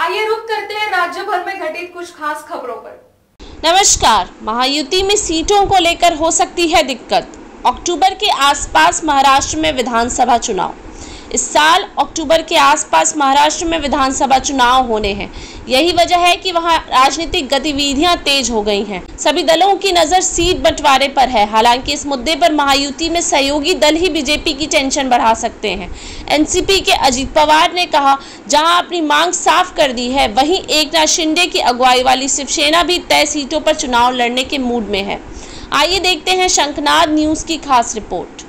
आइए रुक करते हैं राज्य भर में घटित कुछ खास खबरों पर। नमस्कार। महायुति में सीटों को लेकर हो सकती है दिक्कत। अक्टूबर के आसपास महाराष्ट्र में विधानसभा चुनाव। इस साल अक्टूबर के आसपास महाराष्ट्र में विधानसभा चुनाव होने हैं। यही वजह है कि वहां राजनीतिक गतिविधियां तेज हो गई हैं। सभी दलों की नजर सीट बंटवारे पर है। हालांकि इस मुद्दे पर महायुति में सहयोगी दल ही बीजेपी की टेंशन बढ़ा सकते हैं। एनसीपी के अजित पवार ने कहा, जहां अपनी मांग साफ कर दी है, वहीं एकनाथ शिंदे की अगुवाई वाली शिवसेना भी तय सीटों पर चुनाव लड़ने के मूड में है। आइए देखते हैं शंखनाद न्यूज की खास रिपोर्ट।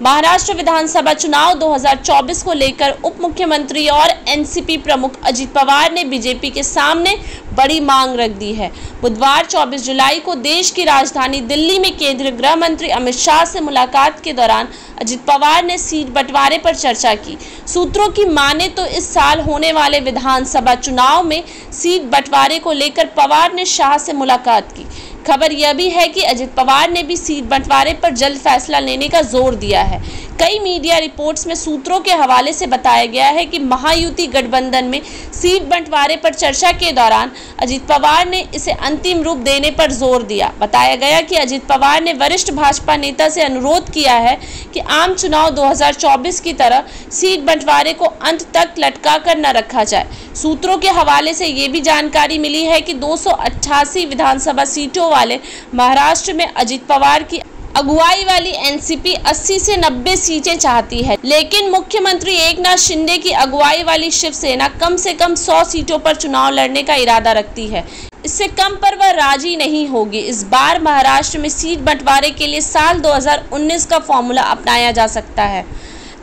महाराष्ट्र विधानसभा चुनाव 2024 को लेकर उप मुख्यमंत्री और एनसीपी प्रमुख अजित पवार ने बीजेपी के सामने बड़ी मांग रख दी है। बुधवार 24 जुलाई को देश की राजधानी दिल्ली में केंद्रीय गृह मंत्री अमित शाह से मुलाकात के दौरान अजित पवार ने सीट बंटवारे पर चर्चा की। सूत्रों की माने तो इस साल होने वाले विधानसभा चुनाव में सीट बंटवारे को लेकर पवार ने शाह से मुलाकात की। खबर यह भी है कि अजित पवार ने भी सीट बंटवारे पर जल्द फैसला लेने का जोर दिया है। कई मीडिया रिपोर्ट्स में सूत्रों के हवाले से बताया गया है कि महायुति गठबंधन में सीट बंटवारे पर चर्चा के दौरान अजित पवार ने इसे अंतिम रूप देने पर जोर दिया। बताया गया कि अजित पवार ने वरिष्ठ भाजपा नेता से अनुरोध किया है कि आम चुनाव 2024 की तरह सीट बंटवारे को अंत तक लटका कर न रखा जाए। सूत्रों के हवाले से ये भी जानकारी मिली है कि 288 विधानसभा सीटों वाले महाराष्ट्र में अजित पवार की अगुवाई वाली एनसीपी 80 से 90 सीटें चाहती है, लेकिन मुख्यमंत्री एकनाथ शिंदे की अगुवाई वाली शिवसेना कम से कम 100 सीटों पर चुनाव लड़ने का इरादा रखती है। इससे कम पर वह राजी नहीं होगी। इस बार महाराष्ट्र में सीट बंटवारे के लिए साल 2019 का फॉर्मूला अपनाया जा सकता है।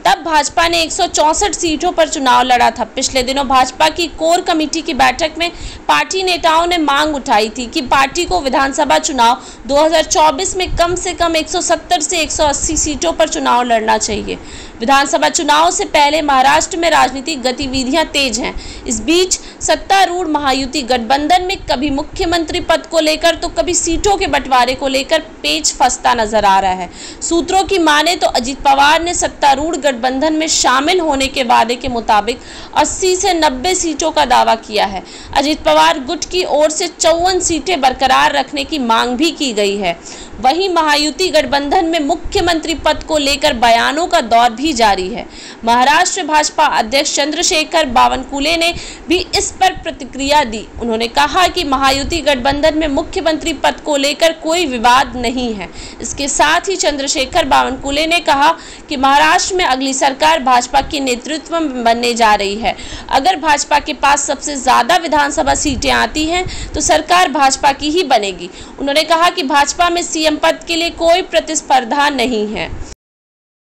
तब भाजपा ने 164 सीटों पर चुनाव लड़ा था। पिछले दिनों भाजपा की कोर कमेटी की बैठक में पार्टी नेताओं ने मांग उठाई थी कि पार्टी को विधानसभा चुनाव 2024 में कम से कम 170 से 180 सीटों पर चुनाव लड़ना चाहिए। विधानसभा चुनाव से पहले महाराष्ट्र में राजनीतिक गतिविधियां तेज हैं। इस बीच सत्तारूढ़ महायुति गठबंधन में कभी मुख्यमंत्री पद को लेकर तो कभी सीटों के बंटवारे को लेकर पेच फंसता नजर आ रहा है। सूत्रों की माने तो अजित पवार ने सत्तारूढ़ गठबंधन में शामिल होने के वादे के मुताबिक 80 से 90 सीटों का दावा किया है। अजित पवार गुट की ओर से 54 सीटें बरकरार रखने की मांग भी की गई है। वहीं महायुति गठबंधन में मुख्यमंत्री पद को लेकर बयानों का दौर भी जारी है। महाराष्ट्र भाजपा अध्यक्ष चंद्रशेखर बावनकुले ने भी इस पर प्रतिक्रिया दी। उन्होंने कहा कि महायुति गठबंधन में मुख्यमंत्री पद को लेकर कोई विवाद नहीं है। इसके साथ ही चंद्रशेखर बावनकुले ने कहा कि महाराष्ट्र में अगली सरकार भाजपा के नेतृत्व में बनने जा रही है। अगर भाजपा के पास सबसे ज्यादा विधानसभा सीटें आती हैं तो सरकार भाजपा की ही बनेगी। उन्होंने कहा कि भाजपा में सीएम पद के लिए कोई प्रतिस्पर्धा नहीं है।